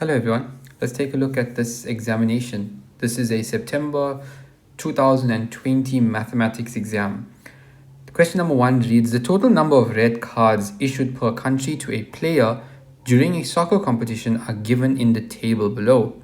Hello everyone, let's take a look at this examination. This is a September 2020 mathematics exam. Question number 1 reads, the total number of red cards issued per country to a player during a soccer competition are given in the table below.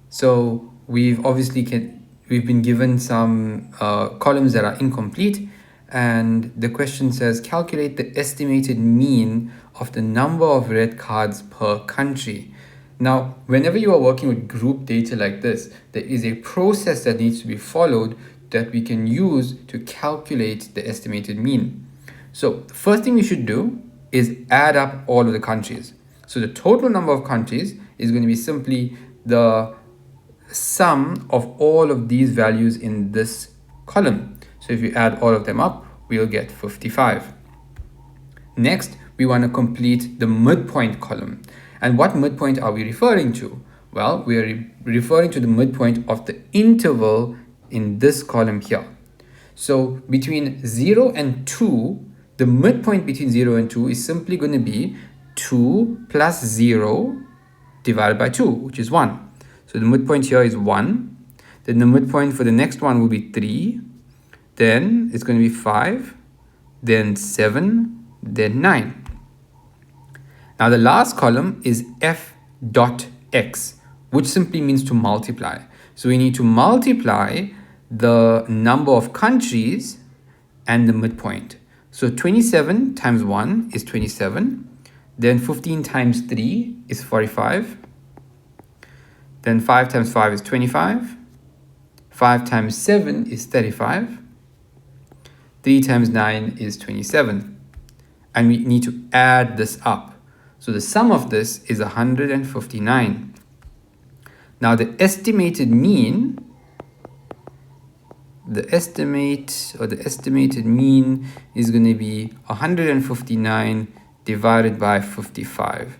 So we've been given some columns that are incomplete, and the question says calculate the estimated mean of the number of red cards per country. Now, whenever you are working with group data like this, there is a process that needs to be followed that we can use to calculate the estimated mean. So the first thing we should do is add up all of the countries. So the total number of countries is going to be simply the sum of all of these values in this column. So if you add all of them up, we'll get 55. Next, we want to complete the midpoint column. And what midpoint are we referring to? Well, we are referring to the midpoint of the interval in this column here. So between 0 and 2, the midpoint between 0 and 2 is simply going to be 2 plus 0 divided by 2, which is 1. So the midpoint here is 1. Then the midpoint for the next one will be 3. Then it's going to be 5. Then 7. Then 9. Now the last column is f dot x, which simply means to multiply. So we need to multiply the number of countries and the midpoint. So 27 times 1 is 27. Then 15 times 3 is 45. Then 5 times 5 is 25. 5 times 7 is 35. 3 times 9 is 27. And we need to add this up. So the sum of this is 159. Now the estimated mean, the estimated mean is going to be 159 divided by 55,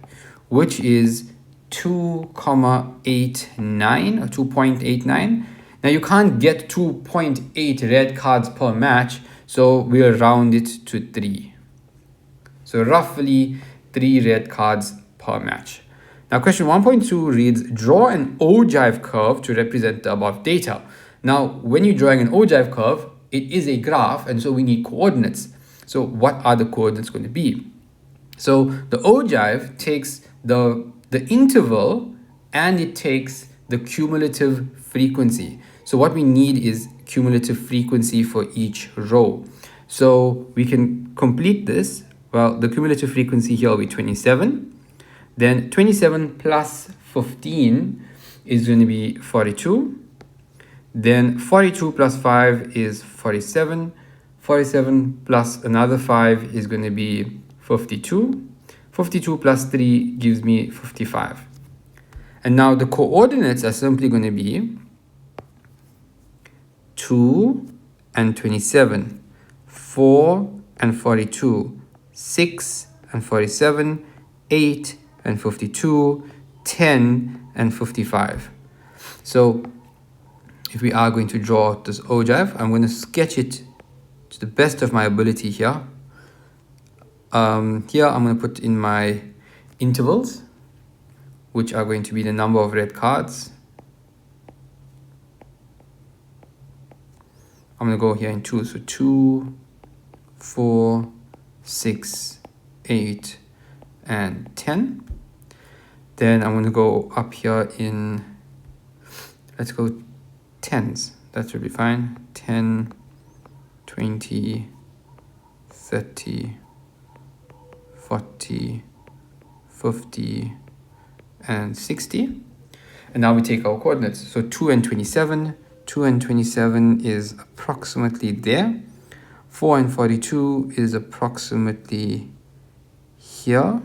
which is 2.89 or 2.89. Now you can't get 2.8 red cards per match, so we'll round it to 3. So roughly 3 red cards per match. Now question 1.2 reads, draw an ogive curve to represent the above data. Now when you're drawing an ogive curve, it is a graph, and so we need coordinates. So what are the coordinates going to be? So the ogive takes the interval and it takes the cumulative frequency. So what we need is cumulative frequency for each row. So we can complete this. Well, the cumulative frequency here will be 27. Then 27 plus 15 is going to be 42. Then 42 plus 5 is 47. 47 plus another 5 is going to be 52. 52 plus 3 gives me 55. And now the coordinates are simply going to be 2 and 27, 4 and 42, 6 and 47, 8 and 52, 10 and 55. So if we are going to draw this ogive, I'm going to sketch it to the best of my ability here. Here I'm going to put in my intervals, which are going to be the number of red cards. I'm going to go here in 2. So 2, 4, 6, 8, and 10. Then I'm going to go up here in, let's go 10s. That should be fine. 10, 20, 30, 40, 50, and 60. And now we take our coordinates. So 2 and 27. 2 and 27 is approximately there. 4 and 42 is approximately here.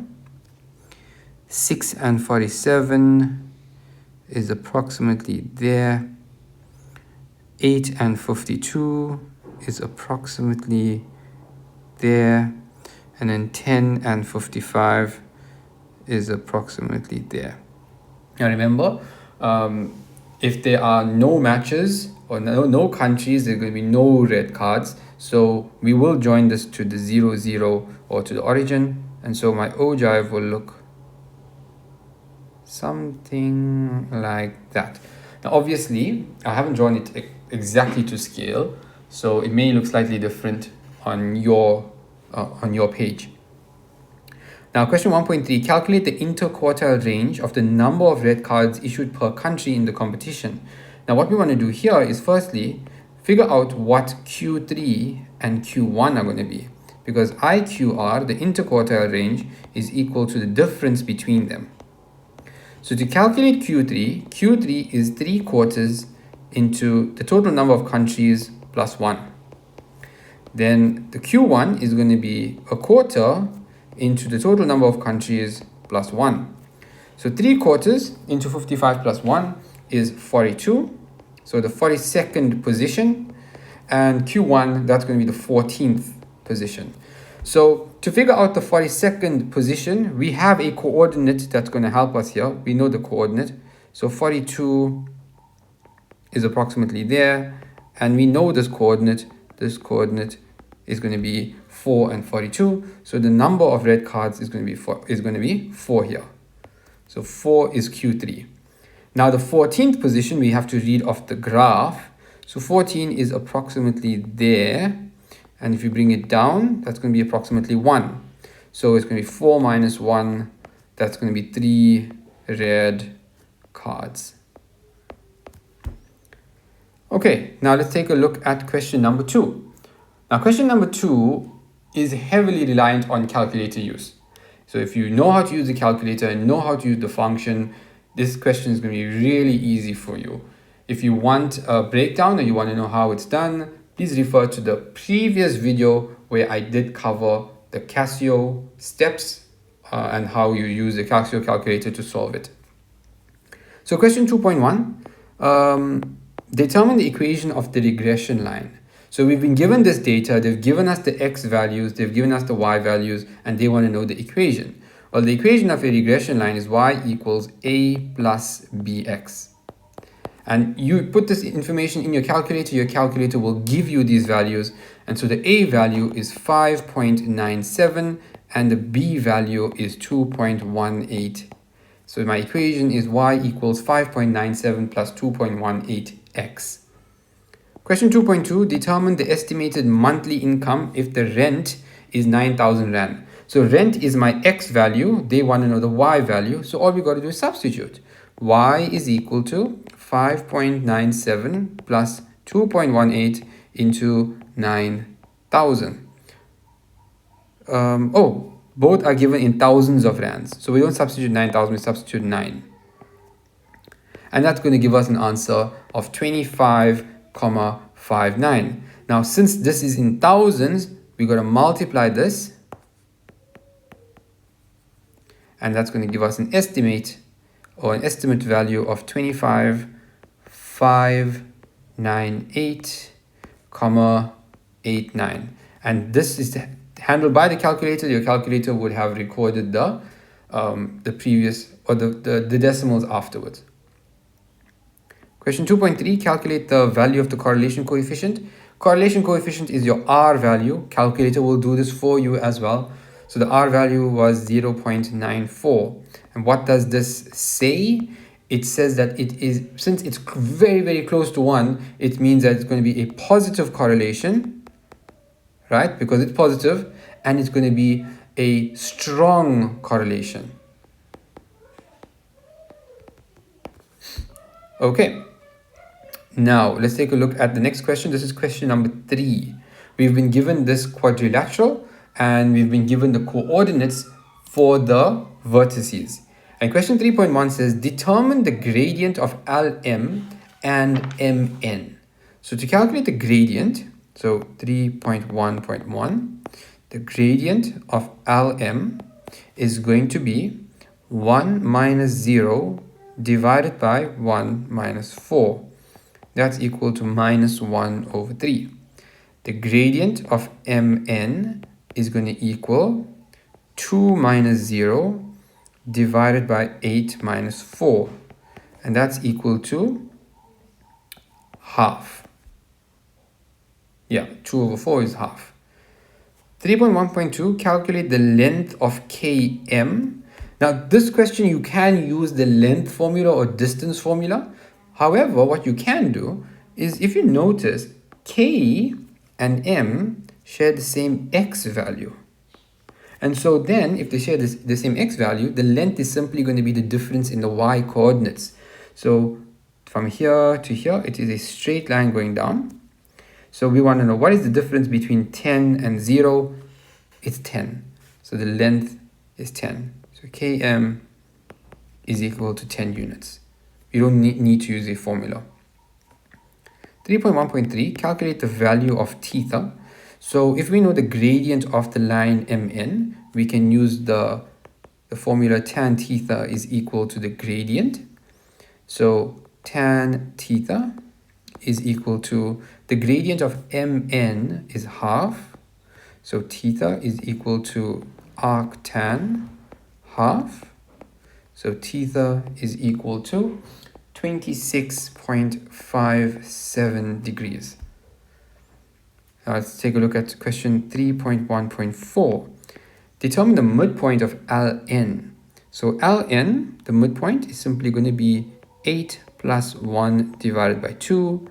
6 and 47 is approximately there. 8 and 52 is approximately there. And then 10 and 55 is approximately there. Now remember, if there are no matches or no countries, there are going to be no red cards. So we will join this to the 0, 0 or to the origin. And so my ogive will look something like that. Now, obviously, I haven't drawn it exactly to scale, so it may look slightly different on your page. Now, question 1.3, calculate the interquartile range of the number of red cards issued per country in the competition. Now, what we want to do here is firstly, figure out what Q3 and Q1 are going to be, because IQR, the interquartile range, is equal to the difference between them. So to calculate Q3 is 3 quarters into the total number of countries plus 1. Then the Q1 is going to be a quarter into the total number of countries plus 1. So 3 quarters into 55 plus 1 is 42. So the 42nd position. And Q1, that's going to be the 14th position. So to figure out the 42nd position, we have a coordinate that's going to help us here. We know the coordinate. So 42 is approximately there. And we know this coordinate. This coordinate is going to be 4 and 42. So the number of red cards is going to be 4 here. So 4 is Q3. Now the 14th position we have to read off the graph. So 14 is approximately there. And if you bring it down, that's going to be approximately 1. So it's going to be 4 minus 1. That's going to be 3 red cards. Okay, now let's take a look at question number 2. Now question number 2 is heavily reliant on calculator use. So if you know how to use the calculator and know how to use the function, this question is going to be really easy for you. If you want a breakdown or you want to know how it's done, please refer to the previous video where I did cover the Casio steps and how you use the Casio calculator to solve it. So question 2.1, determine the equation of the regression line. So we've been given this data, they've given us the x values, they've given us the y values, and they want to know the equation. Well, the equation of a regression line is y equals a plus bx. And you put this information in your calculator will give you these values. And so the a value is 5.97 and the b value is 2.18. So my equation is y equals 5.97 plus 2.18x. Question 2.2, determine the estimated monthly income if the rent is 9,000 Rand. So rent is my x value, they want to know the y value. So all we got to do is substitute. Y is equal to 5.97 plus 2.18 into 9,000. Both are given in thousands of rands. So we don't substitute 9,000, we substitute 9. And that's going to give us an answer of 25,59. Now, since this is in thousands, we got to multiply this. And that's going to give us an estimate value of 25,598,89. And this is handled by the calculator. Your calculator would have recorded the previous or the decimals afterwards. Question 2.3, calculate the value of the correlation coefficient. Correlation coefficient is your R value. Calculator will do this for you as well. So the R value was 0.94. And what does this say? It says that it is, since it's very, very close to 1, it means that it's going to be a positive correlation, right? Because it's positive, and it's going to be a strong correlation. Okay. Now, let's take a look at the next question. This is question number 3. We've been given this quadrilateral, and we've been given the coordinates for the vertices. And question 3.1 says, determine the gradient of LM and MN. So to calculate the gradient, so 3.1.1, the gradient of LM is going to be 1 minus 0 divided by 1 minus 4. That's equal to minus 1 over 3. The gradient of MN is going to equal 2 minus 0 divided by 8 minus 4. And that's equal to half. Yeah, 2 over 4 is half. 3.1.2, calculate the length of KM. Now, this question, you can use the length formula or distance formula. However, what you can do is, if you notice, K and M share the same X value. And so then, if they share the same X value, the length is simply going to be the difference in the Y coordinates. So from here to here, it is a straight line going down. So we want to know, what is the difference between 10 and 0? It's 10. So the length is 10. So Km is equal to 10 units. You don't need to use a formula. 3.1.3, calculate the value of theta. So if we know the gradient of the line MN, we can use the formula tan theta is equal to the gradient. So tan theta is equal to, the gradient of MN is half. So theta is equal to arctan half. So theta is equal to 26.57 degrees. Now let's take a look at question 3.1.4. Determine the midpoint of Ln. So Ln, the midpoint, is simply going to be 8 plus 1 divided by 2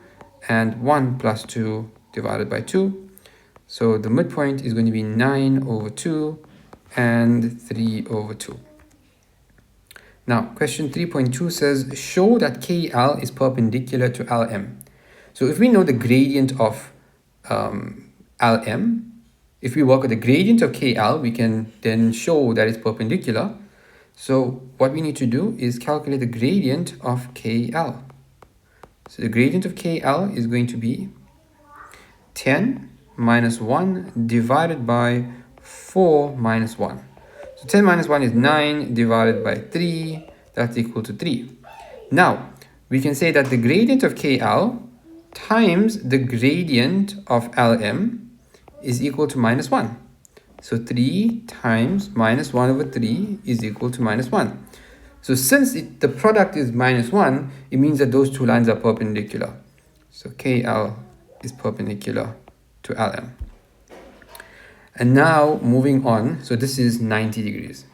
and 1 plus 2 divided by 2. So the midpoint is going to be 9 over 2 and 3 over 2. Now, question 3.2 says, show that KL is perpendicular to LM. So if we know the gradient of LM, if we work with the gradient of KL, we can then show that it's perpendicular. So what we need to do is calculate the gradient of KL. So the gradient of KL is going to be 10 minus 1 divided by 4 minus 1. So 10 minus 1 is 9 divided by 3. That's equal to 3. Now, we can say that the gradient of KL times the gradient of LM is equal to minus 1. So 3 times minus 1 over 3 is equal to minus 1. So since the product is minus 1, it means that those two lines are perpendicular. So KL is perpendicular to LM. And now moving on, so this is 90 degrees.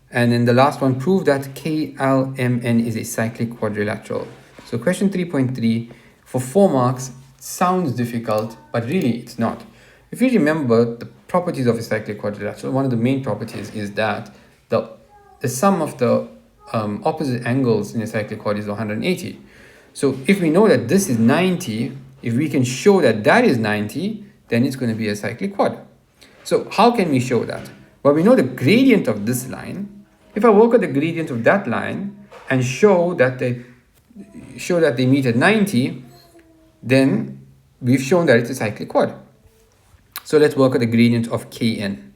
And then the last one, prove that KLMN is a cyclic quadrilateral. So question 3.3, for 4 marks, sounds difficult, but really it's not. If you remember the properties of a cyclic quadrilateral, one of the main properties is that the sum of the opposite angles in a cyclic quad is 180. So if we know that this is 90, if we can show that that is 90, then it's going to be a cyclic quad. So how can we show that? Well, we know the gradient of this line. If I work with the gradient of that line and show that they meet at 90, then we've shown that it's a cyclic quad. So let's work with the gradient of Kn.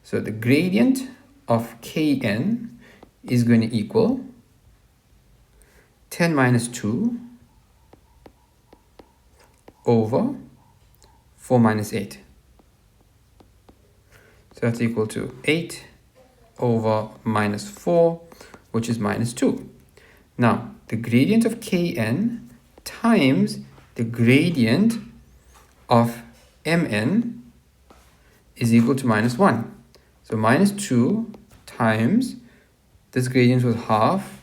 So the gradient of Kn is going to equal 10 minus 2 over 4 minus 8. So that's equal to 8 over minus 4, which is minus 2. Now, the gradient of Kn times the gradient of Mn is equal to minus 1. So minus 2 times this gradient was half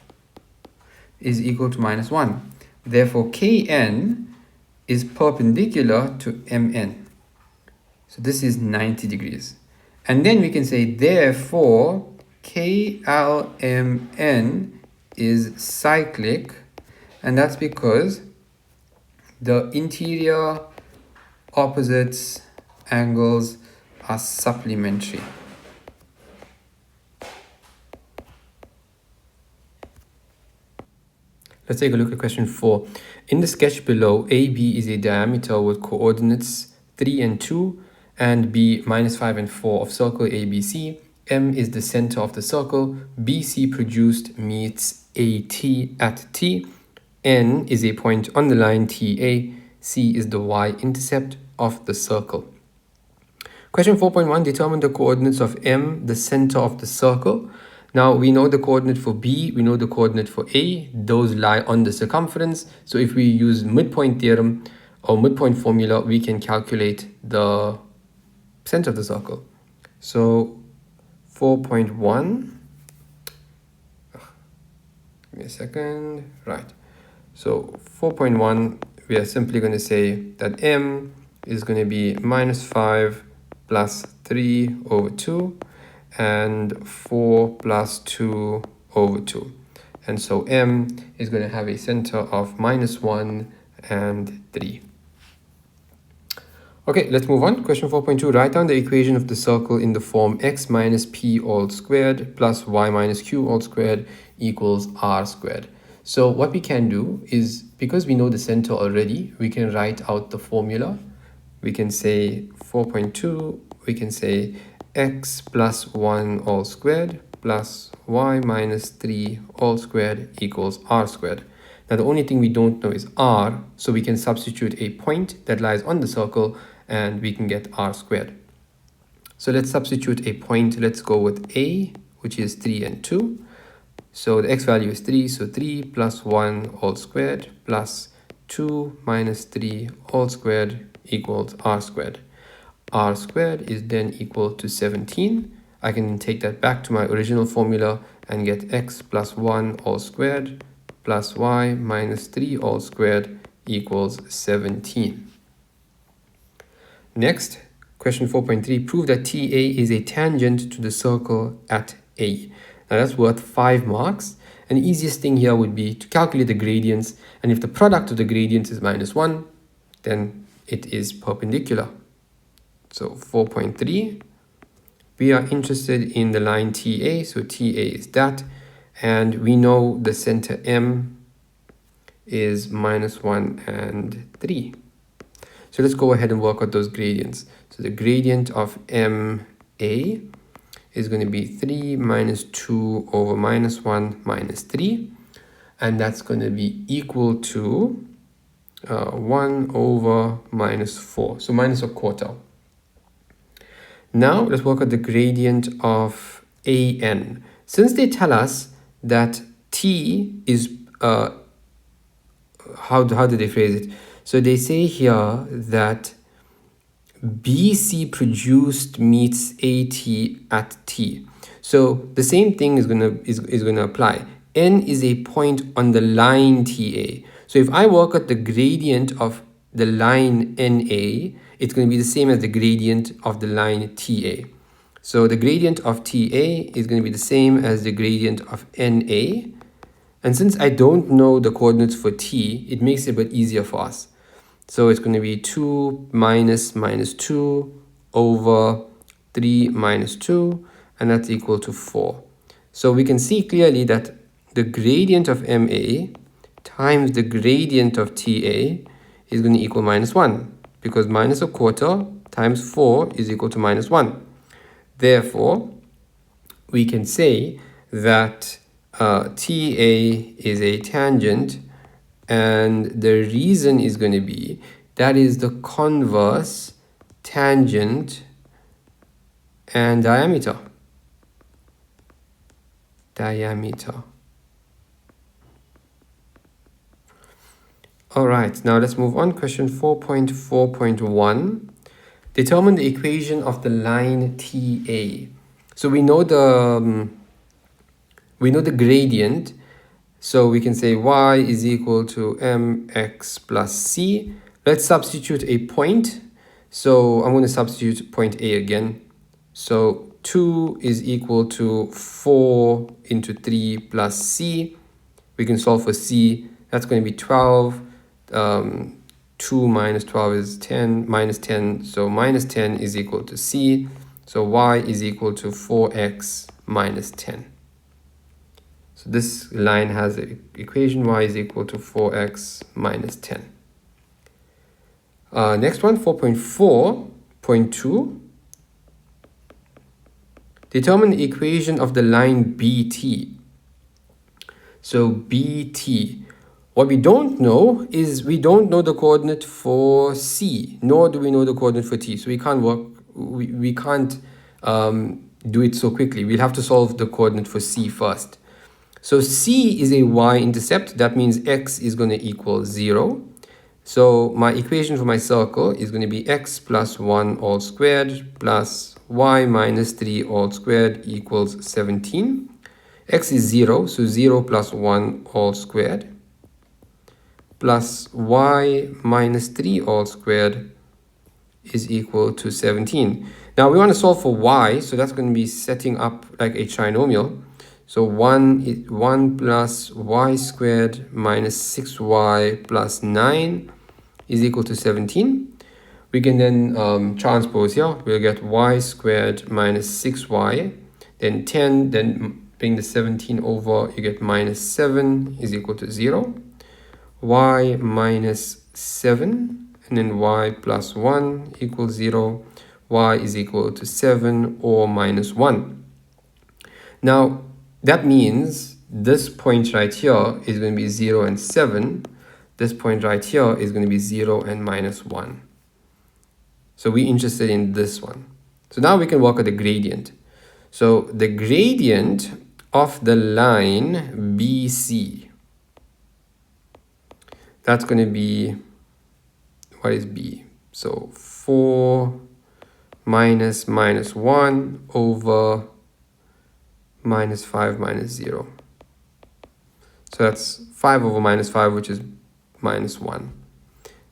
is equal to minus 1. Therefore, Kn is perpendicular to Mn. So this is 90 degrees. And then we can say, therefore, KLMN is cyclic, and that's because the interior opposites angles are supplementary. Let's take a look at question 4. In the sketch below, AB is a diameter with coordinates 3 and 2, and B minus 5 and 4 of circle ABC. M is the center of the circle. BC produced meets AT at T. N is a point on the line TA. C is the y-intercept of the circle. Question 4.1, determine the coordinates of M, the center of the circle. Now, we know the coordinate for B, we know the coordinate for A. Those lie on the circumference. So if we use midpoint theorem or midpoint formula, we can calculate the center of the circle. So 4.1. Give me a second. Right. So 4.1, we are simply going to say that m is going to be minus 5 plus 3 over 2 and 4 plus 2 over 2. And so m is going to have a center of minus 1 and 3. Okay, let's move on. Question 4.2. Write down the equation of the circle in the form x minus p all squared plus y minus q all squared equals r squared. So what we can do is, because we know the center already, we can write out the formula. We can say 4.2, we can say x plus 1 all squared plus y minus 3 all squared equals r squared. Now the only thing we don't know is r, so we can substitute a point that lies on the circle and we can get r squared. So let's substitute a point. Let's go with a, which is 3 and 2. So the x value is 3, so 3 plus 1 all squared plus 2 minus 3 all squared equals r squared. R squared is then equal to 17. I can take that back to my original formula and get x plus 1 all squared plus y minus 3 all squared equals 17. Next, question 4.3, prove that TA is a tangent to the circle at A. Now that's worth 5 marks. And the easiest thing here would be to calculate the gradients. And if the product of the gradients is minus 1, then it is perpendicular. So 4.3, we are interested in the line TA. So TA is that. And we know the center M is minus 1 and 3. So let's go ahead and work out those gradients. So the gradient of MA is going to be 3 minus 2 over minus 1 minus 3. And that's going to be equal to 1 over minus 4. So minus a quarter. Now let's work out the gradient of AN. Since they tell us that T is, how did they phrase it? So they say here that BC produced meets AT at T. So the same thing is gonna apply. N is a point on the line TA. So if I work out the gradient of the line NA, it's going to be the same as the gradient of the line TA. So the gradient of TA is going to be the same as the gradient of NA. And since I don't know the coordinates for T, it makes it a bit easier for us. So it's going to be 2 minus minus 2 over 3 minus 2, and that's equal to 4. So we can see clearly that the gradient of MA times the gradient of TA is going to equal minus 1, because minus a quarter times 4 is equal to minus 1. Therefore, we can say that TA is a tangent, and the reason is going to be that is the converse, tangent, and diameter. All right, now let's move on. Question 4.4.1. Determine the equation of the line TA. So we know the gradient. So we can say y is equal to mx plus c. Let's substitute a point. So I'm going to substitute point A again. So 2 is equal to 4 into 3 plus c. We can solve for c. That's going to be 12. 2 minus 12 is 10, minus 10. So minus 10 is equal to c. So y is equal to 4x minus 10. So this line has the equation y is equal to 4x minus 10. Next one, 4.4.2. Determine the equation of the line BT. So BT. What we don't know is we don't know the coordinate for C, nor do we know the coordinate for T. So we can't do it so quickly. We'll have to solve the coordinate for C first. So C is a y-intercept. That means x is going to equal 0. So my equation for my circle is going to be x plus 1 all squared plus y minus 3 all squared equals 17. X is 0, so 0 plus 1 all squared plus y minus 3 all squared is equal to 17. Now we want to solve for y, so that's going to be setting up like a trinomial. So 1 plus y squared minus 6y plus 9 is equal to 17. We can then transpose here. We'll get y squared minus 6y, then 10, then bring the 17 over, you get minus 7 is equal to 0. Y minus 7, and then y plus 1 equals 0. Y is equal to 7 or minus 1. Now, that means this point right here is going to be 0 and 7. This point right here is going to be 0 and minus 1. So we're interested in this one. So now we can work out the gradient. So the gradient of the line BC, that's going to be, what is B? So 4 minus 1 over minus 5 minus 0. So that's 5 over minus 5, which is minus 1.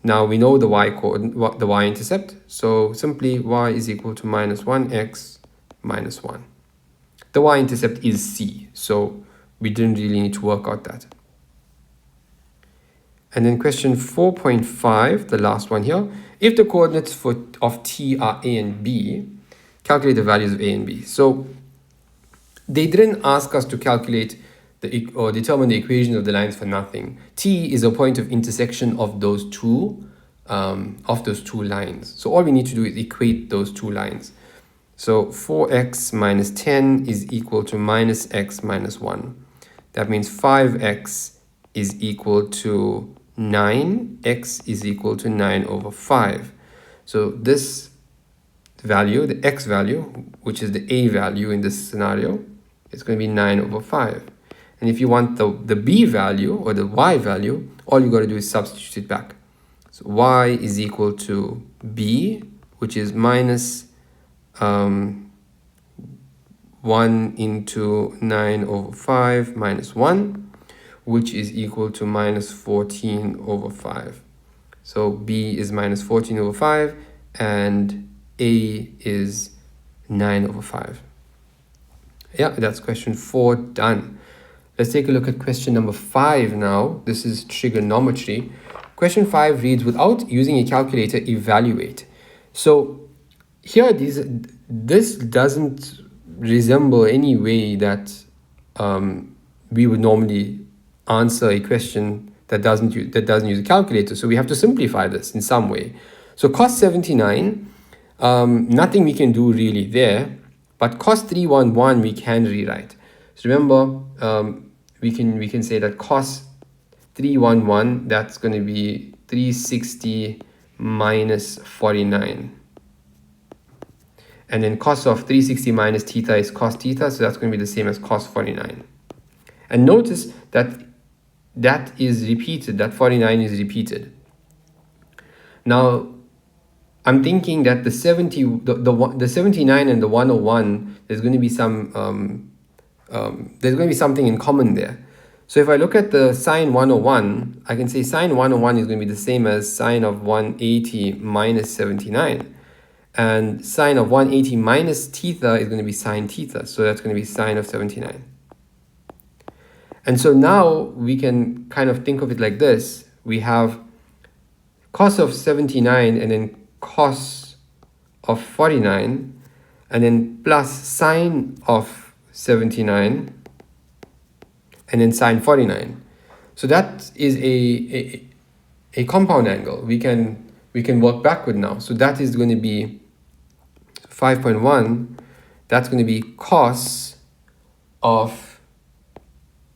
Now we know the the y-intercept. So simply y is equal to minus 1x minus 1. The y-intercept is C, so we didn't really need to work out that. And then question 4.5, the last one here. If the coordinates of t are a and b, calculate the values of a and b. So they didn't ask us to calculate or determine the equation of the lines for nothing. T is a point of intersection of those two lines. So all we need to do is equate those two lines. So 4x minus 10 is equal to minus x minus 1. That means 5x is equal to 9. X is equal to 9 over 5. So this value, the x value, which is the a value in this scenario, is going to be 9 over 5. And if you want the b value or the y value, all you got to do is substitute it back. So y is equal to b, which is minus 1 into 9 over 5 minus 1, which is equal to minus 14 over 5. So b is minus 14 over 5 and a is 9 over 5. Yeah, that's question 4 done. Let's take a look at question number 5 now. This is trigonometry. Question 5 reads, without using a calculator, evaluate. So here, this doesn't resemble any way that we would normally answer a question that doesn't use a calculator. So we have to simplify this in some way. So cos 79, nothing we can do really there, but cos 311 we can rewrite. So remember, we can say that cos 311, that's going to be 360 minus 49. And then cos of 360 minus theta is cos theta, so that's going to be the same as cos 49. And notice that that is repeated, that 49 is repeated. Now, I'm thinking that the 79 and the 101, there's going to be something in common there. So if I look at the sine 101, I can say sine 101 is going to be the same as sine of 180 minus 79. And sine of 180 minus theta is going to be sine theta. So that's going to be sine of 79. And so now we can kind of think of it like this. We have cos of 79 and then cos of 49 and then plus sine of 79 and then sine 49. So that is a compound angle. We can work backward now. So that is going to be 5.1. That's going to be cos of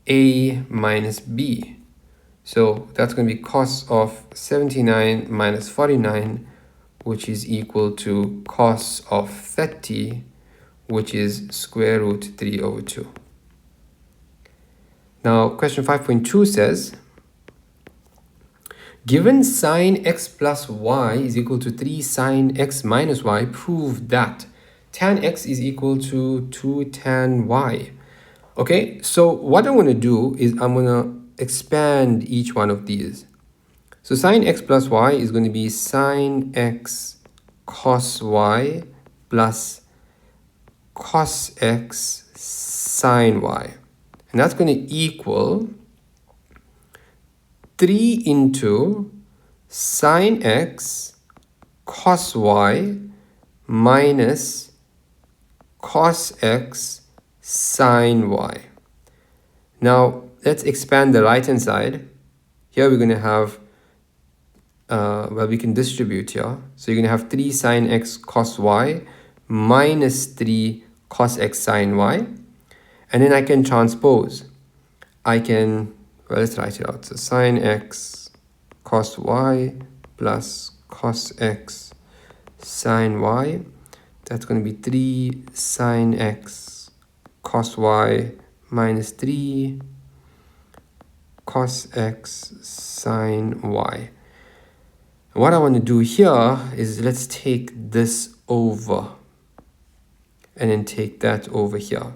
a minus b. So that's going to be cos of 79 minus 49, which is equal to cos of 30, which is square root 3 over 2. Now, question 5.2 says, given sine x plus y is equal to 3 sine x minus y, prove that tan x is equal to 2 tan y. Okay, so what I'm going to do is I'm going to expand each one of these. So sine x plus y is going to be sine x cos y plus cos x sine y. And that's going to equal 3 into sine x cos y minus cos x sine y. Now, let's expand the right-hand side. Here we're going to have, well, we can distribute here. So you're going to have 3 sine x cos y minus 3 cos x sine y. And then I can transpose. I can, well, let's write it out. So sine x cos y plus cos x sine y. That's going to be 3 sine x cos y minus 3 cos x sine y. And what I want to do here is let's take this over and then take that over here.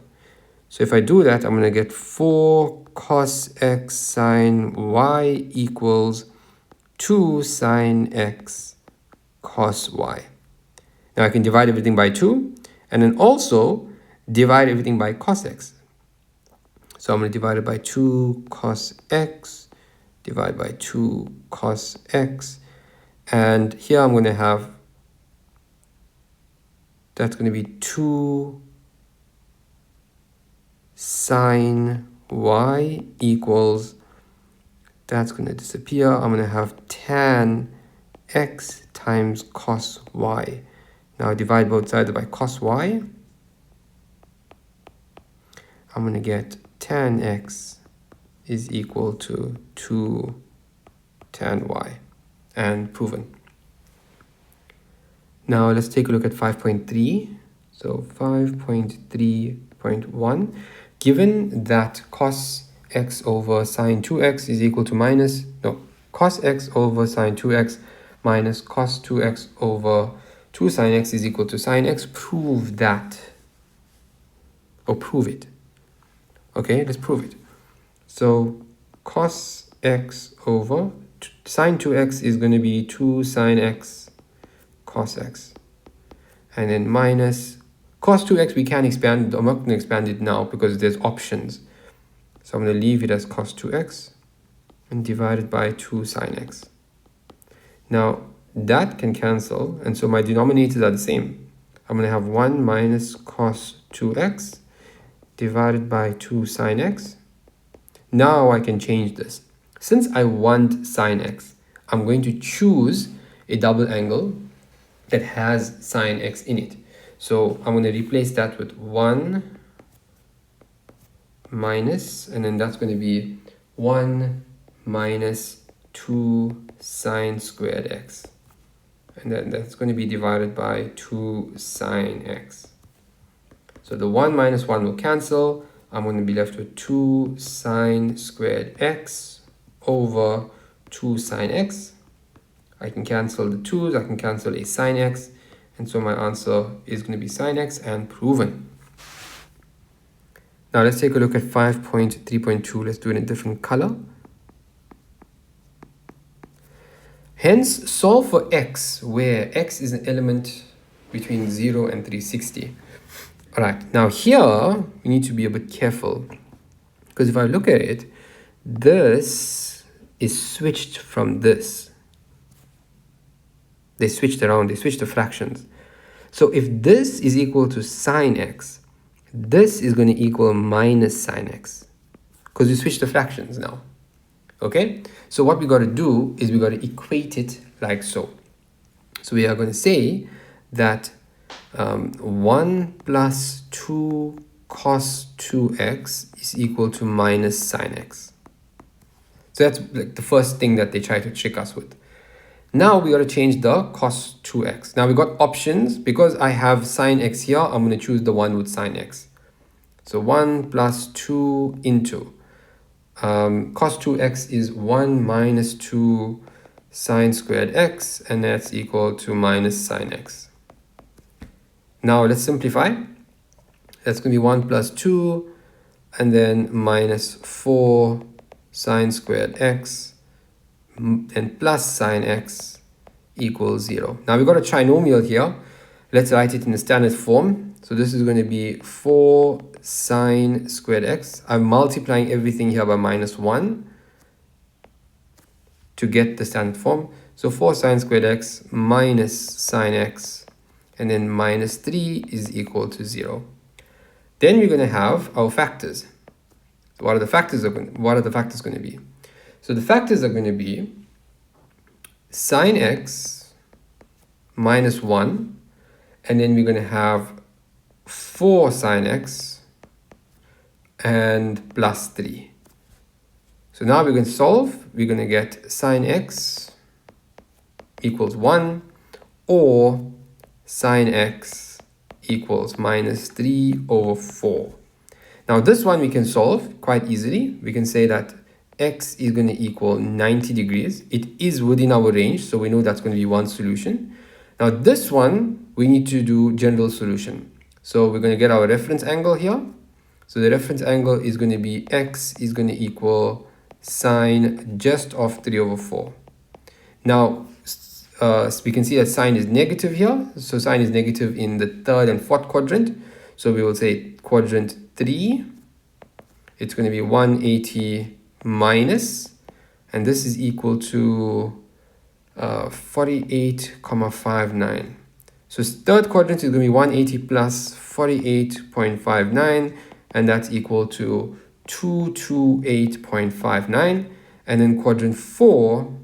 So if I do that, I'm going to get 4 cos x sine y equals 2 sine x cos y. Now I can divide everything by 2 and then also divide everything by cos x. So I'm going to divide it by 2 cos x, divide by 2 cos x. And here I'm going to have, that's going to be 2 sine y equals, that's going to disappear. I'm going to have tan x times cos y. Now divide both sides by cos y. I'm going to get tan x is equal to 2 tan y, and proven. Now let's take a look at 5.3. So 5.3.1, given that cos x over sine 2x is equal to cos x over sine 2x minus cos 2x over 2 sine x is equal to sine x, prove that, or prove it. Okay, let's prove it. So cos x over sine 2x is going to be 2 sine x cos x. And then minus cos 2x we can expand. I'm not going to expand it now because there's options. So I'm going to leave it as cos 2x and divide it by 2 sine x. Now that can cancel, and so my denominators are the same. I'm going to have 1 minus cos 2x divided by 2 sine x. Now I can change this. Since I want sine x, I'm going to choose a double angle that has sine x in it. So I'm going to replace that with 1 minus, and then that's going to be 1 minus 2 sine squared x. And then that's going to be divided by 2 sine x. So the 1 minus 1 will cancel. I'm going to be left with 2 sine squared x over 2 sine x. I can cancel the 2's, I can cancel a sine x, and so my answer is going to be sine x, and proven. Now let's take a look at 5.3.2. Let's do it in a different color. Hence, solve for x, where x is an element between 0 and 360. All right, now here, we need to be a bit careful, because if I look at it, this is switched from this. They switched around, they switched the fractions. So if this is equal to sine x, this is going to equal minus sine x, because we switched the fractions now. Okay, so what we got to do is we got to equate it like so. So we are going to say that 1 plus 2 cos 2x is equal to minus sine x. So that's like the first thing that they try to trick us with. Now we got to change the cos 2x. Now we got options. Because I have sine x here, I'm going to choose the one with sine x. So 1 plus 2 into cos 2x is 1 minus 2 sine squared x, and that's equal to minus sine x. Now let's simplify. That's going to be 1 plus 2 and then minus 4 sine squared x and plus sine x equals 0. Now we've got a trinomial here. Let's write it in the standard form. So this is going to be 4 sine squared x. I'm multiplying everything here by minus 1 to get the standard form. So 4 sine squared x minus sine x and then minus 3 is equal to 0. Then we're going to have our factors. What are the factors going to be? So the factors are going to be sine x minus 1, and then we're going to have 4 sine x and plus 3. So now we're going to solve. We're going to get sine x equals 1 or sine x equals minus 3 over 4. Now this one we can solve quite easily. We can say that x is going to equal 90 degrees. It is within our range, so we know that's going to be one solution. Now this one, we need to do general solution. So we're going to get our reference angle here. So the reference angle is going to be x is going to equal sine just of 3 over 4. Now, we can see that sine is negative here. So sine is negative in the third and fourth quadrant. So we will say quadrant 3, it's going to be 180 minus, and this is equal to 48,59. So third quadrant is going to be 180 plus 48.59, and that's equal to 228.59. And then quadrant 4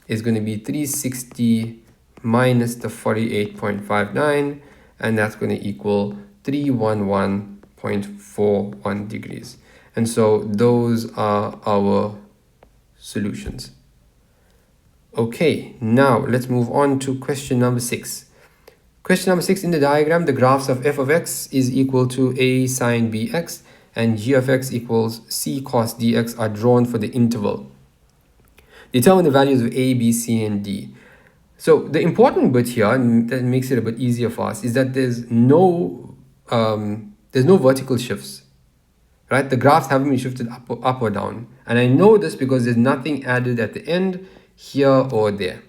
is going to be 360 minus the 48.59, and that's going to equal 311.41 degrees. And so those are our solutions. Okay, now let's move on to question number 6. Question number 6, in the diagram, the graphs of f of x is equal to a sine bx and g of x equals c cos dx are drawn for the interval. Determine the values of a, b, c, and d. So the important bit here, and that makes it a bit easier for us, is that there's no vertical shifts, right? The graphs haven't been shifted up or down. And I know this because there's nothing added at the end here or there.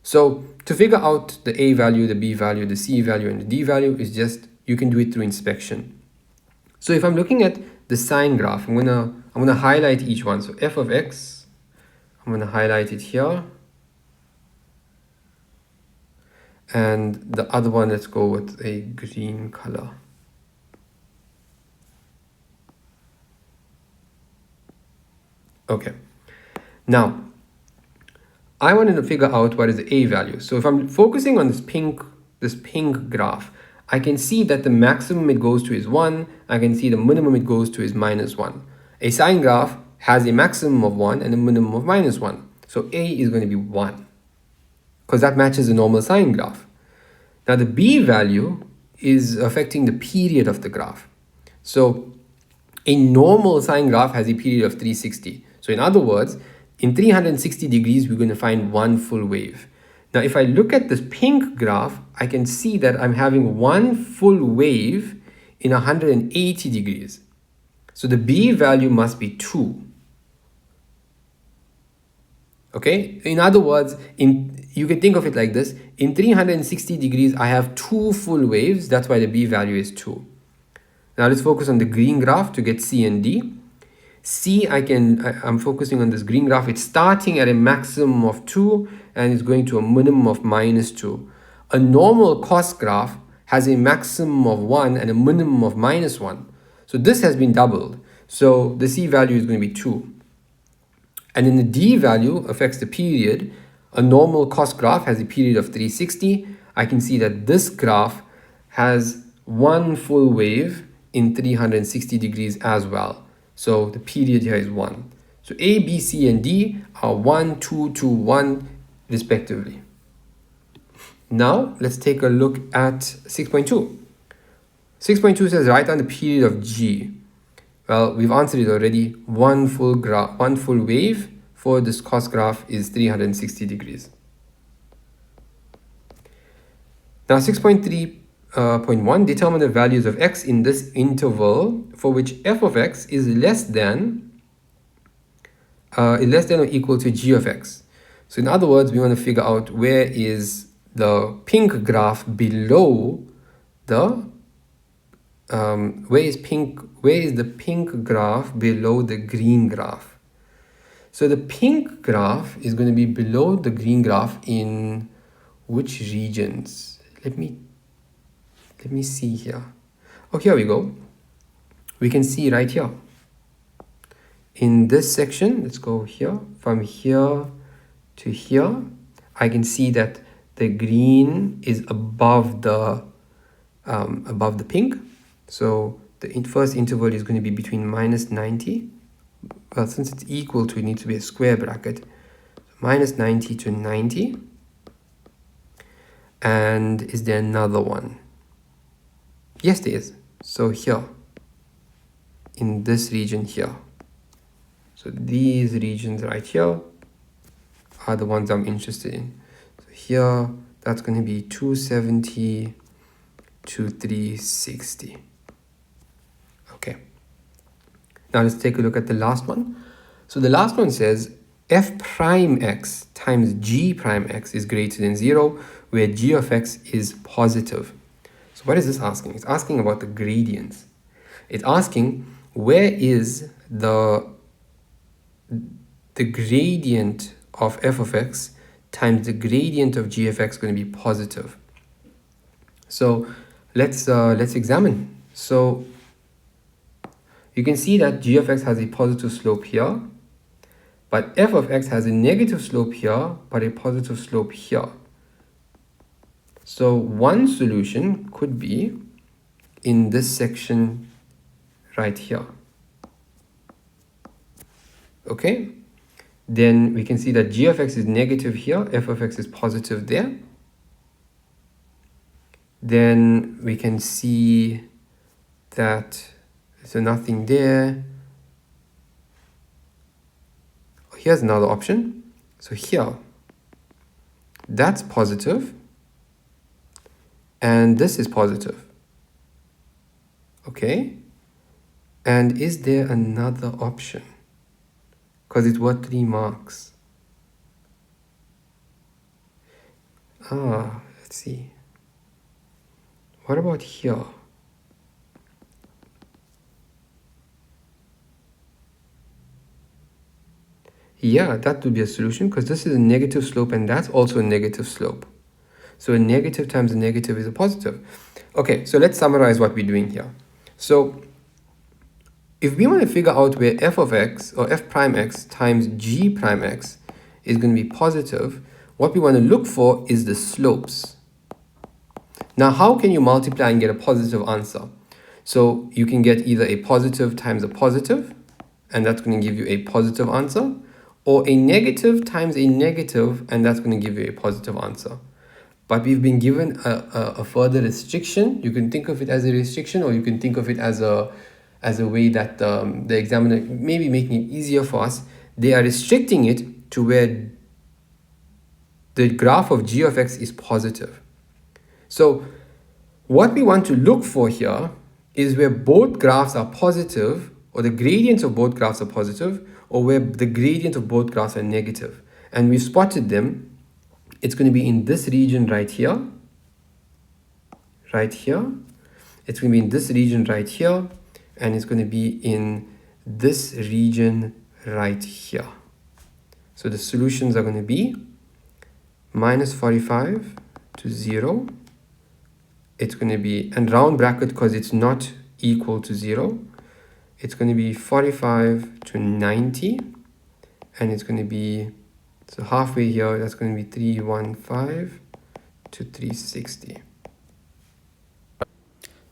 So to figure out the a value, the b value, the c value, and the d value is just, you can do it through inspection. So if I'm looking at the sine graph, I'm gonna highlight each one. So f of x, I'm gonna highlight it here. And the other one, let's go with a green color. Okay. Now, I wanted to figure out what is the a value. So if I'm focusing on this pink graph, I can see that the maximum it goes to is 1. I can see the minimum it goes to is minus 1. A sine graph has a maximum of 1 and a minimum of minus 1. So a is going to be 1 because that matches the normal sine graph. Now the b value is affecting the period of the graph. So a normal sine graph has a period of 360. So in other words, in 360 degrees, we're going to find one full wave. Now, if I look at this pink graph, I can see that I'm having one full wave in 180 degrees. So the b value must be 2. Okay, in other words, you can think of it like this. In 360 degrees, I have 2 full waves. That's why the b value is 2. Now let's focus on the green graph to get c and d. C, I'm focusing on this green graph. It's starting at a maximum of 2 and it's going to a minimum of minus 2. A normal cos graph has a maximum of 1 and a minimum of minus 1. So this has been doubled. So the C value is going to be 2. And then the D value affects the period. A normal cos graph has a period of 360. I can see that this graph has one full wave in 360 degrees as well. So the period here is 1. So A, B, C, and D are 1, 2, 2, 1 respectively. Now let's take a look at 6.2. 6.2 says write down the period of G. Well, we've answered it already. One full wave for this cos graph is 360 degrees. Now 6.3.1, determine the values of x in this interval for which f of x is less than or equal to g of x. So in other words, we want to figure out where is the pink graph below the where is the pink graph below the green graph. So the pink graph is going to be below the green graph in which regions? Let me see here. Oh, here we go. We can see right here. In this section, let's go here. From here to here, I can see that the green is above the pink. So the first interval is going to be between minus 90. Well, since it's equal to, it needs to be a square bracket. Minus 90 to 90. And is there another one? Yes, there is. So here, in this region here. So these regions right here are the ones I'm interested in. So here, that's going to be 270 to 360. Okay. Now let's take a look at the last one. So the last one says f prime x times g prime x is greater than 0, where g of x is positive. So what is this asking? It's asking about the gradients. It's asking where is the gradient of f of x times the gradient of g of x going to be positive. So let's examine. So you can see that g of x has a positive slope here, but f of x has a negative slope here, but a positive slope here. So one solution could be in this section right here. Okay, then we can see that g of x is negative here, f of x is positive there. Then we can see that there's nothing there. Here's another option. So here, that's positive, and this is positive. Okay, and is there another option? Because it's worth 3 marks. Let's see. What about here? Yeah, that would be a solution because this is a negative slope and that's also a negative slope. So a negative times a negative is a positive. Okay, so let's summarize what we're doing here. So if we want to figure out where f of x or f prime x times g prime x is going to be positive, what we want to look for is the slopes. Now, how can you multiply and get a positive answer? So you can get either a positive times a positive, and that's going to give you a positive answer, or a negative times a negative, and that's going to give you a positive answer. But we've been given a further restriction. You can think of it as a restriction, or you can think of it as a way that the examiner may be making it easier for us. They are restricting it to where the graph of g of x is positive. So what we want to look for here is where both graphs are positive, or the gradients of both graphs are positive, or where the gradient of both graphs are negative. And we've spotted them. It's going to be in this region right here. Right here. It's going to be in this region right here. And it's going to be in this region right here. So the solutions are going to be minus 45 to 0. It's going to be, and round bracket because it's not equal to 0. It's going to be 45 to 90. And it's going to be, so halfway here, that's going to be 315 to 360.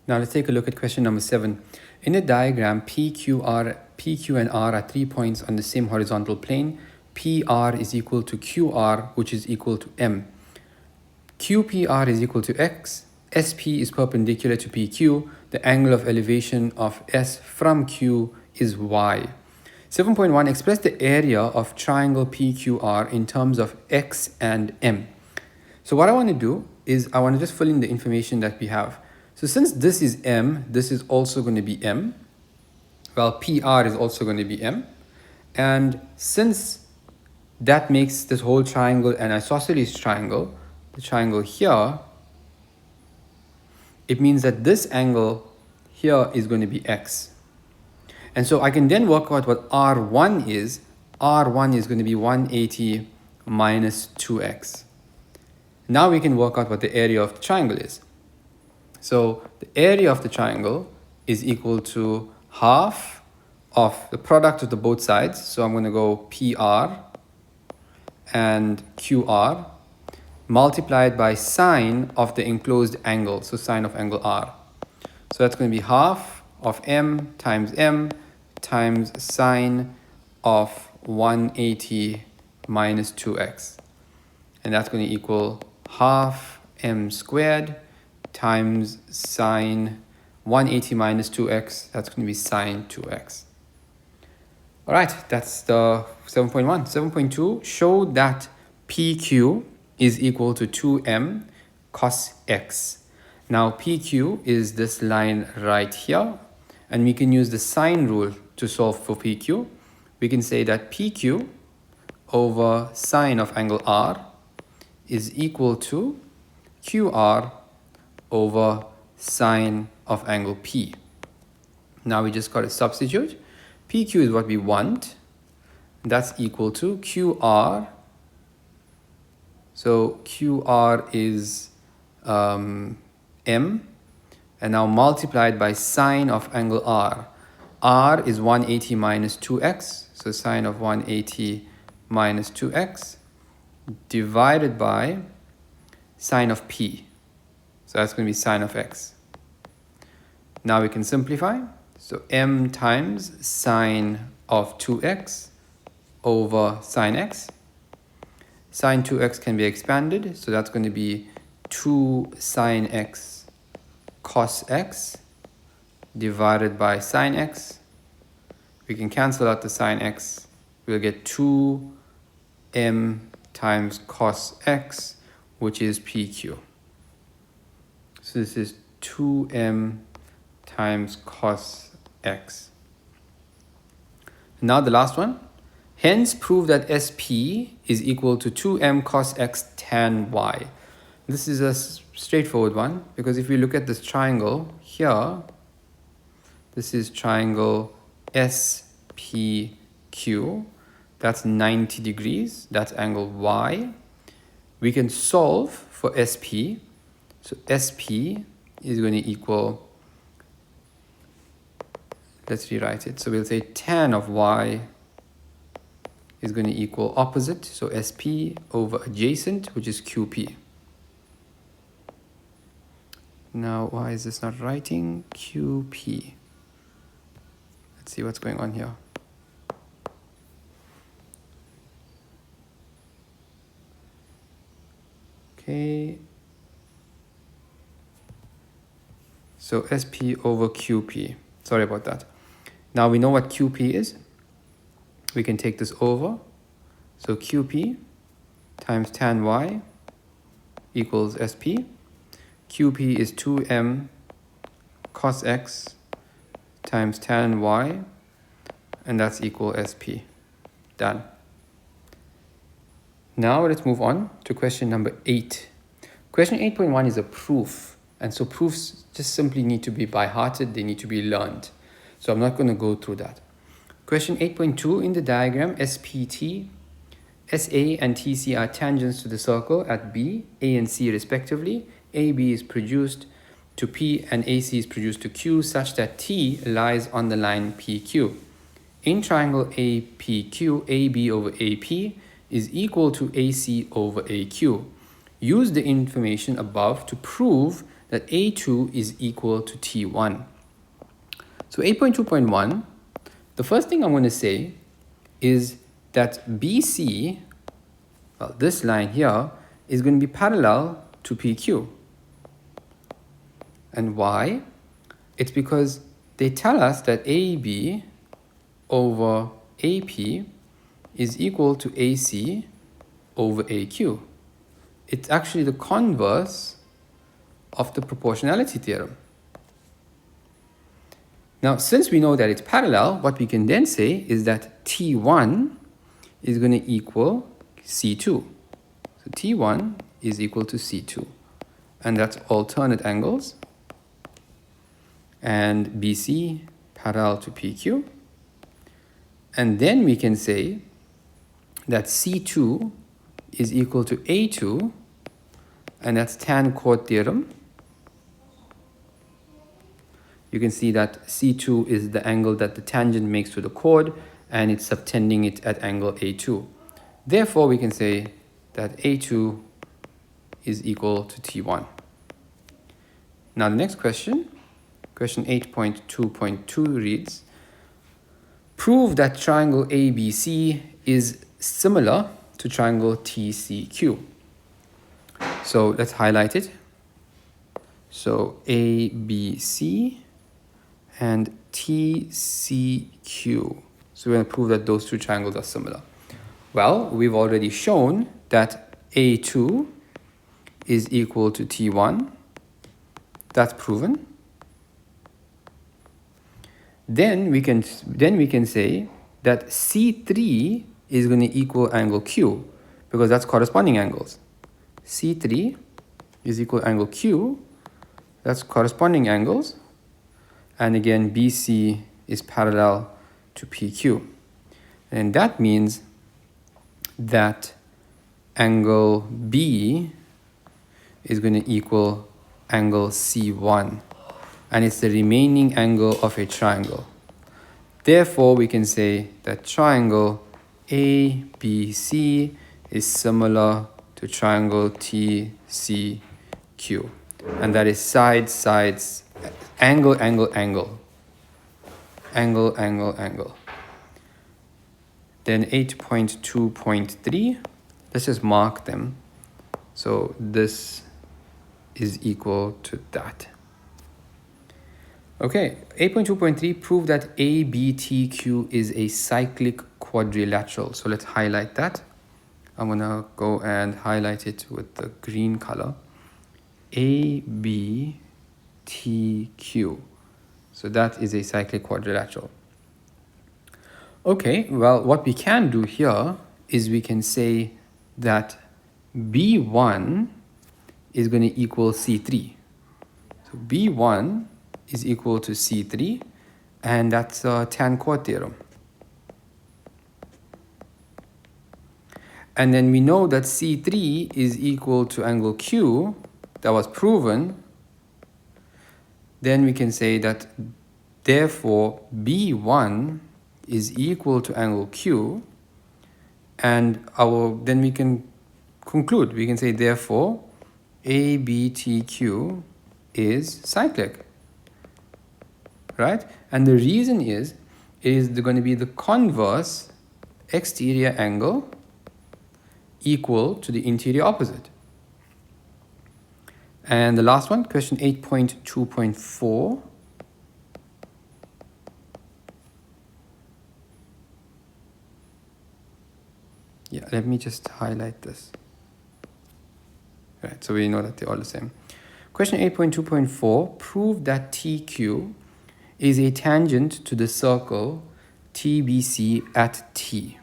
Now let's take a look at question number 7. In a diagram, PQ and R are 3 points on the same horizontal plane. PR is equal to QR, which is equal to M. QPR is equal to X. SP is perpendicular to PQ. The angle of elevation of S from Q is Y. 7.1, express the area of triangle PQR in terms of X and M. So what I want to do is I want to just fill in the information that we have. So since this is M, this is also going to be M. Well, PR is also going to be M. And since that makes this whole triangle an isosceles triangle, the triangle here, it means that this angle here is going to be X. And so I can then work out what R1 is. R1 is going to be 180 minus 2x. Now we can work out what the area of the triangle is. So the area of the triangle is equal to half of the product of the both sides. So I'm going to go PR and QR multiplied by sine of the enclosed angle. So sine of angle R. So that's going to be half of M times sine of 180 minus 2x. And that's going to equal half M squared times sine 180 minus 2x. That's going to be sine 2x. All right, that's the 7.1. 7.2, show that PQ is equal to 2m cos x. Now PQ is this line right here, and we can use the sine rule to solve for PQ. We can say that PQ over sine of angle R is equal to QR over sine of angle P. Now we just got to substitute. PQ is what we want. That's equal to QR. So QR is M, and now multiplied by sine of angle R. R is 180 minus 2x, so sine of 180 minus 2x divided by sine of P. So that's going to be sine of x. Now we can simplify. So M times sine of 2x over sine x. Sine 2x can be expanded, so that's going to be 2 sine x cos x divided by sine x. We can cancel out the sine x. We'll get 2m times cos x, which is PQ. So this is 2m times cos x. Now the last one. Hence prove that SP is equal to 2m cos x tan y. This is a straightforward one, because if we look at this triangle here, this is triangle SPQ. That's 90 degrees. That's angle Y. We can solve for SP. So SP is going to equal, let's rewrite it. So we'll say tan of Y is going to equal opposite. So SP over adjacent, which is QP. Now, why is this not writing? QP. Let's see what's going on here. Okay. So SP over QP. Sorry about that. Now we know what QP is. We can take this over. So QP times tan Y equals SP. QP is 2m cos x times tan y, and that's equal SP. Done. Now let's move on to question number 8. Question 8.1 is a proof, and so proofs just simply need to be by-hearted, they need to be learned. So I'm not going to go through that. Question 8.2, in the diagram, SPT, SA and TC are tangents to the circle at B, A and C respectively. AB is produced to P and AC is produced to Q such that T lies on the line PQ. In triangle APQ, AB over AP is equal to AC over AQ. Use the information above to prove that A2 is equal to T1. So 8.2.1, the first thing I'm going to say is that BC, well, this line here, is going to be parallel to PQ. And why? It's because they tell us that AB over AP is equal to AC over AQ. It's actually the converse of the proportionality theorem. Now, since we know that it's parallel, what we can then say is that T1 is going to equal C2. So T1 is equal to C2. And that's alternate angles. And BC parallel to PQ. And then we can say that C2 is equal to A2, and that's tan chord theorem. You can see that C2 is the angle that the tangent makes to the chord, and it's subtending it at angle A2. Therefore, we can say that A2 is equal to T1. Now the next question, question 8.2.2 reads, prove that triangle ABC is similar to triangle TCQ. So let's highlight it. So ABC and TCQ. So we're going to prove that those two triangles are similar. Well, we've already shown that A2 is equal to T1. That's proven. Then we can say that C3 is going to equal angle Q, because that's corresponding angles. C3 is equal to angle Q, that's corresponding angles. And again, BC is parallel to PQ. And that means that angle B is going to equal angle C1. And it's the remaining angle of a triangle. Therefore, we can say that triangle ABC is similar to triangle TCQ. And that is side, sides, angle, angle, angle. Angle, angle, angle. Then 8.2.3, let's just mark them. So this is equal to that. Okay, 8.2.3, prove that ABTQ is a cyclic quadrilateral. So let's highlight that. I'm gonna go and highlight it with the green color. ABTQ. So that is a cyclic quadrilateral. Okay, well, what we can do here is we can say that B1 is going to equal C3. So B1 is equal to C3, and that's tan chord theorem. And then we know that C3 is equal to angle Q. That was proven. Then we can say that therefore B1 is equal to angle Q, and then we can conclude. We can say therefore ABTQ is cyclic, right? And the reason is going to be the converse exterior angle equal to the interior opposite. And the last one, question 8.2.4. Yeah, let me just highlight this. Right, so we know that they're all the same. Question 8.2.4, prove that TQ is a tangent to the circle TBC at T.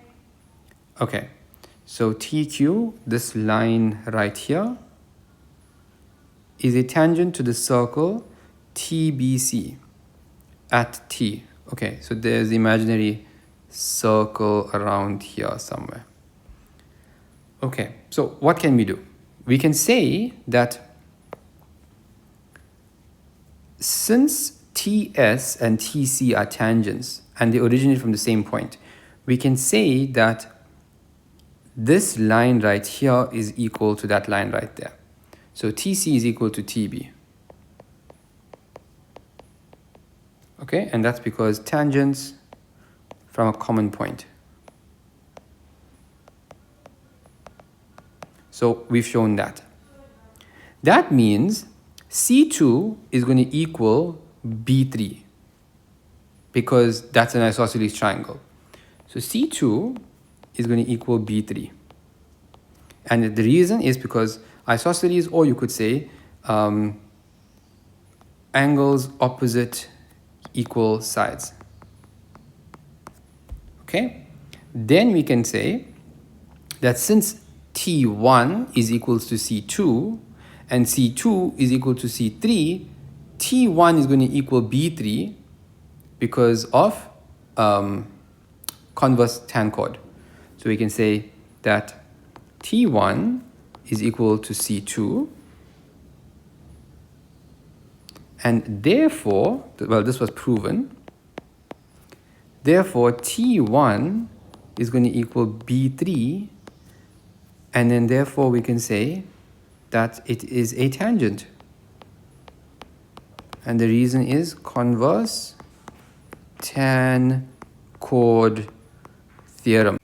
Okay, so TQ, this line right here, is a tangent to the circle TBC at T. Okay, so there's the imaginary circle around here somewhere. Okay, so what can we do? We can say that since TS and TC are tangents and they originate from the same point, we can say that this line right here is equal to that line right there. So TC is equal to TB. Okay, and that's because tangents from a common point. So we've shown that. That means C2 is going to equal B3 because that's an isosceles triangle. So C2 is going to equal B3. And the reason is because isosceles, or you could say angles opposite equal sides. Okay, then we can say that since T1 is equals to C2 and C2 is equal to C3, T1 is going to equal B3 because of converse tan chord. So we can say that T1 is equal to C2, and therefore, well, this was proven, therefore T1 is going to equal B3, and then therefore we can say that it is a tangent. And the reason is converse tan chord theorem.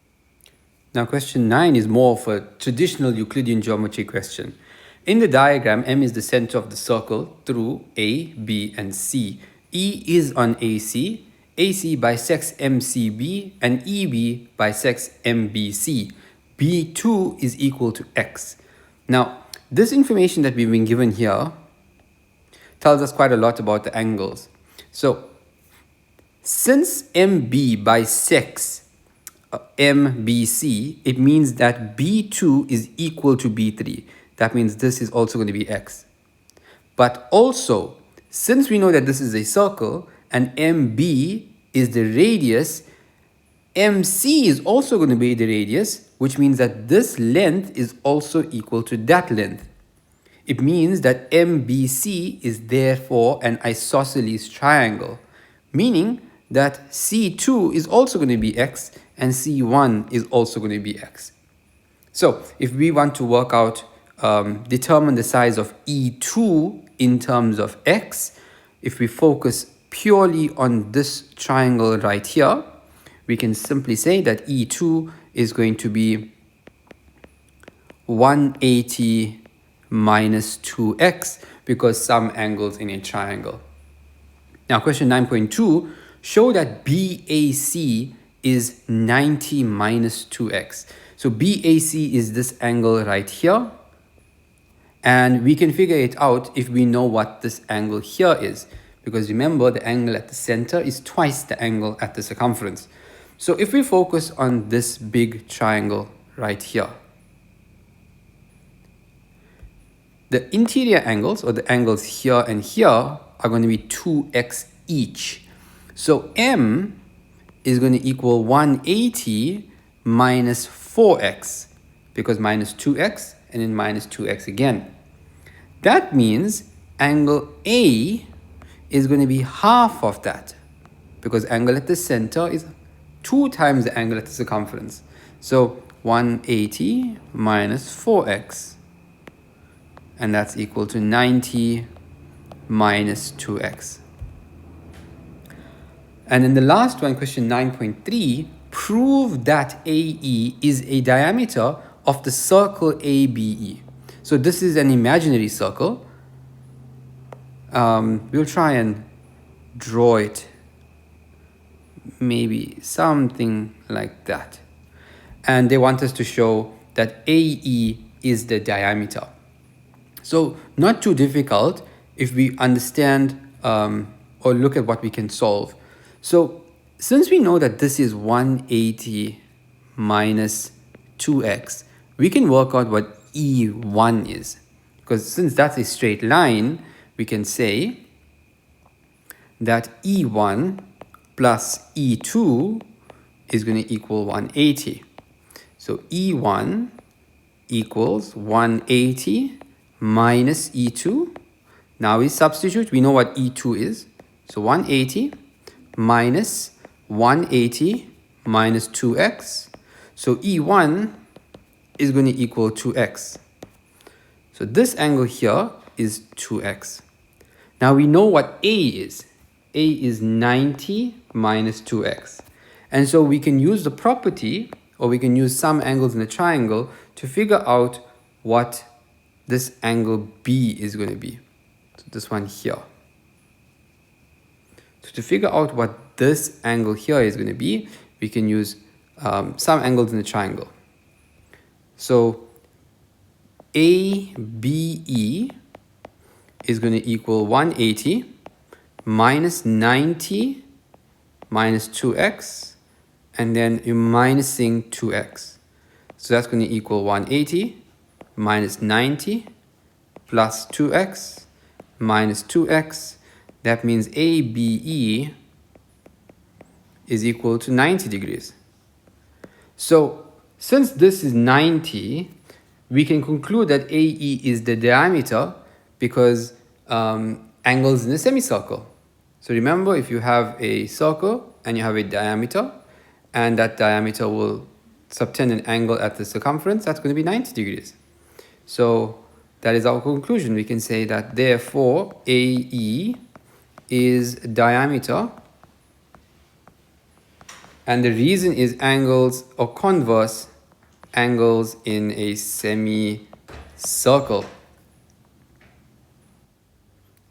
Now question 9 is more of a traditional Euclidean geometry question. In the diagram, M is the center of the circle through A, B, and C. E is on AC, AC bisects MCB, and EB bisects MBC. B2 is equal to X. Now, this information that we've been given here tells us quite a lot about the angles. So, since MB bisects MBC, it means that B2 is equal to B3. That means this is also going to be X. But also, since we know that this is a circle and MB is the radius, MC is also going to be the radius, which means that this length is also equal to that length. It means that MBC is therefore an isosceles triangle, meaning that C2 is also going to be X and C1 is also going to be X. So if we want to work out, determine the size of E2 in terms of X, if we focus purely on this triangle right here, we can simply say that E2 is going to be 180 minus 2x because some angles in a triangle. Now question 9.2, show that BAC is 90 minus 2x. So BAC is this angle right here, and we can figure it out if we know what this angle here is, because remember the angle at the center is twice the angle at the circumference. So if we focus on this big triangle right here, the interior angles, or the angles here and here, are going to be 2x each. So M is going to equal 180 minus 4x, because minus 2x and then minus 2x again. That means angle A is going to be half of that, because angle at the center is 2 times the angle at the circumference. So 180 minus 4x, and that's equal to 90 minus 2x. And then the last one, question 9.3, prove that AE is a diameter of the circle ABE. So this is an imaginary circle. We'll try and draw it maybe something like that. And they want us to show that AE is the diameter. So not too difficult if we understand or look at what we can solve. So since we know that this is 180 minus 2x, we can work out what E1 is. Because since that's a straight line, we can say that E1 plus E2 is going to equal 180. So E1 equals 180 minus E2. Now we substitute, we know what E2 is. So 180 minus 180 minus 2x. So E1 is going to equal 2x. So this angle here is 2x. Now we know what A is. A is 90 minus 2x. And so we can use the property, or we can use some angles in the triangle to figure out what this angle B is going to be. So this one here. So to figure out what this angle here is going to be, we can use some angles in the triangle. So ABE is going to equal 180 minus 90 minus 2x, and then you're minusing 2x. So that's going to equal 180 minus 90 plus 2x minus 2x. That means ABE is equal to 90 degrees. So since this is 90, we can conclude that AE is the diameter because angles in a semicircle. So remember, if you have a circle and you have a diameter, and that diameter will subtend an angle at the circumference, that's going to be 90 degrees. So that is our conclusion. We can say that therefore AE is diameter, and the reason is angles or converse angles in a semicircle.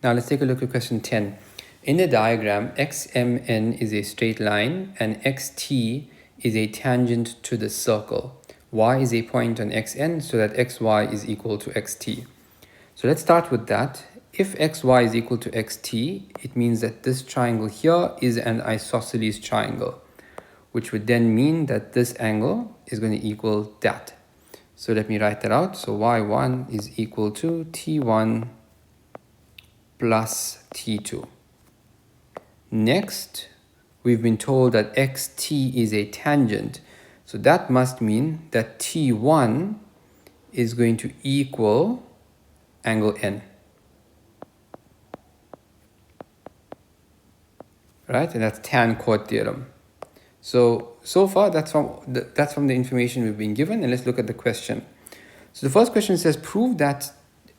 Now let's take a look at question 10. In the diagram, XMN is a straight line and XT is a tangent to the circle. Y is a point on XN so that XY is equal to XT. So let's start with that. If XY is equal to XT, it means that this triangle here is an isosceles triangle, which would then mean that this angle is going to equal that. So let me write that out. So Y1 is equal to T1 plus T2. Next, we've been told that XT is a tangent. So that must mean that T1 is going to equal angle N. Right? And that's tan chord theorem. So far that's from the information we've been given, and let's look at the question. So the first question says prove that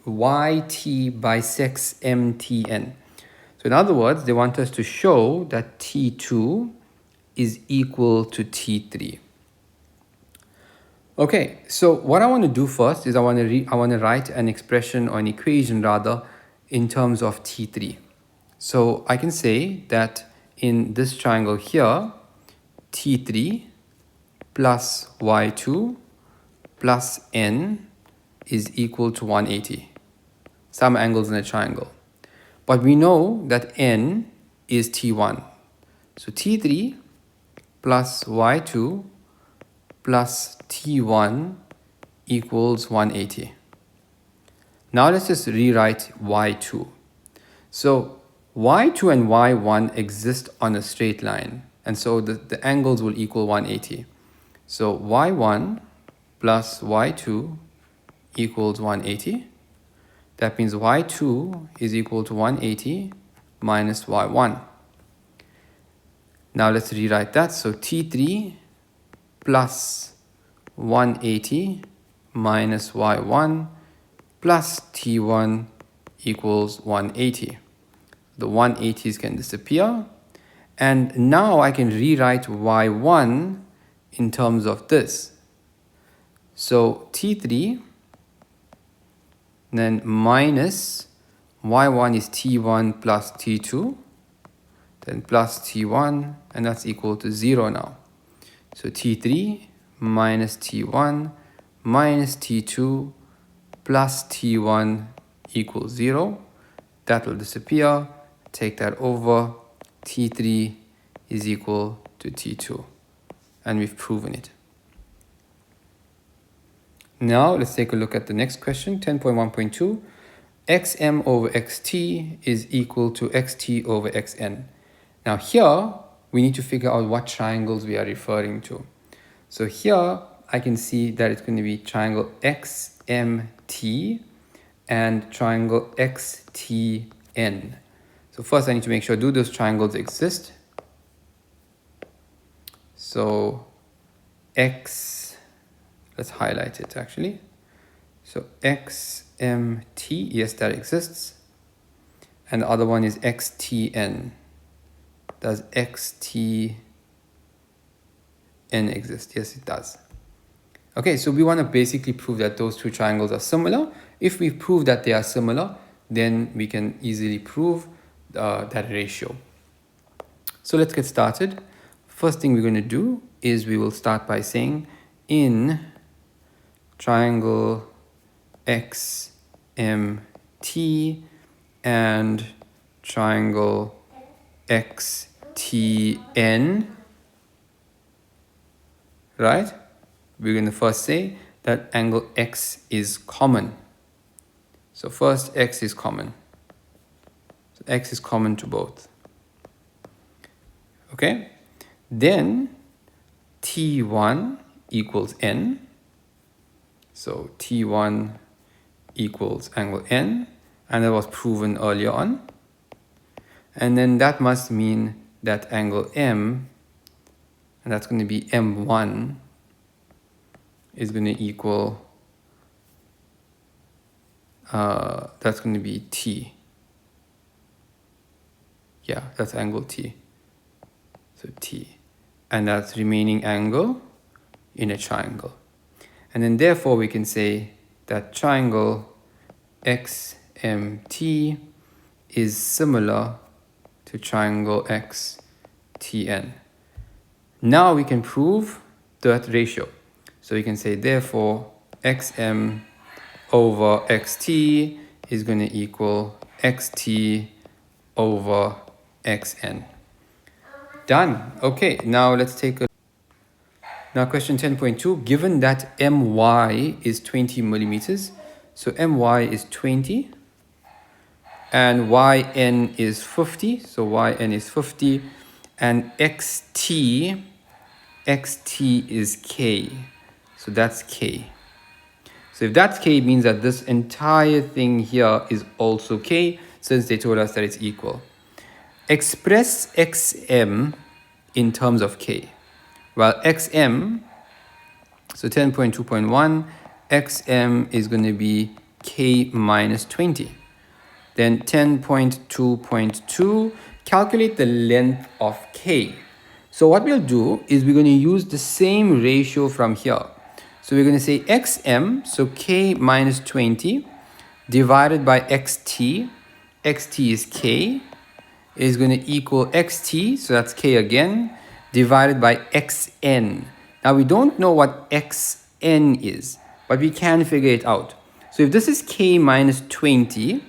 YT bisects MTN. So in other words, they want us to show that T2 is equal to T3. Okay, so what I want to do first is I want to write an expression or an equation rather in terms of T3. So I can say that in this triangle here, T3 plus Y2 plus N is equal to 180. Some angles in a triangle. But we know that N is T1. So T3 plus Y2 plus T1 equals 180. Now let's just rewrite Y2. So Y2 and Y1 exist on a straight line, and so the angles will equal 180. So Y1 plus Y2 equals 180. That means Y2 is equal to 180 minus Y1. Now let's rewrite that. So T3 plus 180 minus Y1 plus T1 equals 180. The 180s can disappear. And now I can rewrite Y1 in terms of this. So T3, then minus Y1 is T1 plus T2, then plus T1, and that's equal to 0 now. So T3 minus T1 minus T2 plus T1 equals 0. That will disappear. Take that over. T3 is equal to T2. And we've proven it. Now let's take a look at the next question, 10.1.2. XM over XT is equal to XT over XN. Now here, we need to figure out what triangles we are referring to. So here, I can see that it's going to be triangle XMT and triangle XTN. So first I need to make sure, do those triangles exist? So let's highlight it actually. So XMT, yes, that exists. And the other one is XTN. Does XTN exist? Yes, it does. Okay, so we want to basically prove that those two triangles are similar. If we prove that they are similar, then we can easily prove that ratio. So let's get started. First thing we're going to do is we will start by saying in triangle XMT and triangle xtn, right? We're going to first say that angle x is common. So first x is common. So x is common to both. Okay? Then T1 equals n. So T1 equals angle n, and that was proven earlier on. And then that must mean that angle m, and that's going to be m1, is going to equal, that's going to be t. Yeah, that's angle t. So t. And that's remaining angle in a triangle. And then therefore we can say that triangle XMT is similar to triangle XTN. Now we can prove that ratio. So we can say therefore XM over XT is going to equal XT over XN. Done. Okay, now let's take a Now question 10.2, given that my is 20 millimeters, so my is 20 and yn is 50, so yn is 50, and xt is k, so that's k. So if that's k, it means that this entire thing here is also k, since they told us that it's equal. Express xm in terms of k. Well, xm, so 10.2.1, xm is going to be k minus 20. Then 10.2.2, calculate the length of k. So what we'll do is we're going to use the same ratio from here. So we're going to say xm, so k minus 20, divided by xt, xt is k, is going to equal xt, so that's k again, divided by xn. Now we don't know what xn is, but we can figure it out. So if this is k minus 20,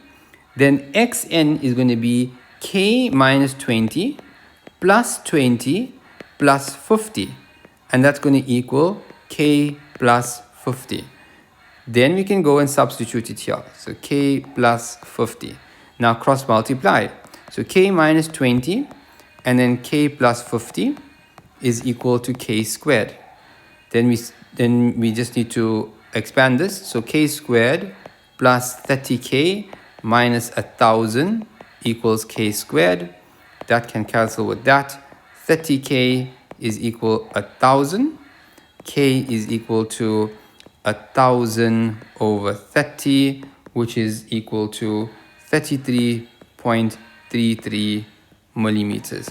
then xn is going to be k minus 20 plus 20 plus 50. And that's going to equal k plus 50. Then we can go and substitute it here. So k plus 50. Now cross multiply. So k minus 20 and then k plus 50 is equal to k squared. Then we just need to expand this. So k squared plus 30k minus 1000 equals k squared. That can cancel with that. 30k is equal 1000. K is equal to 1000 over 30, which is equal to 33.33 millimeters.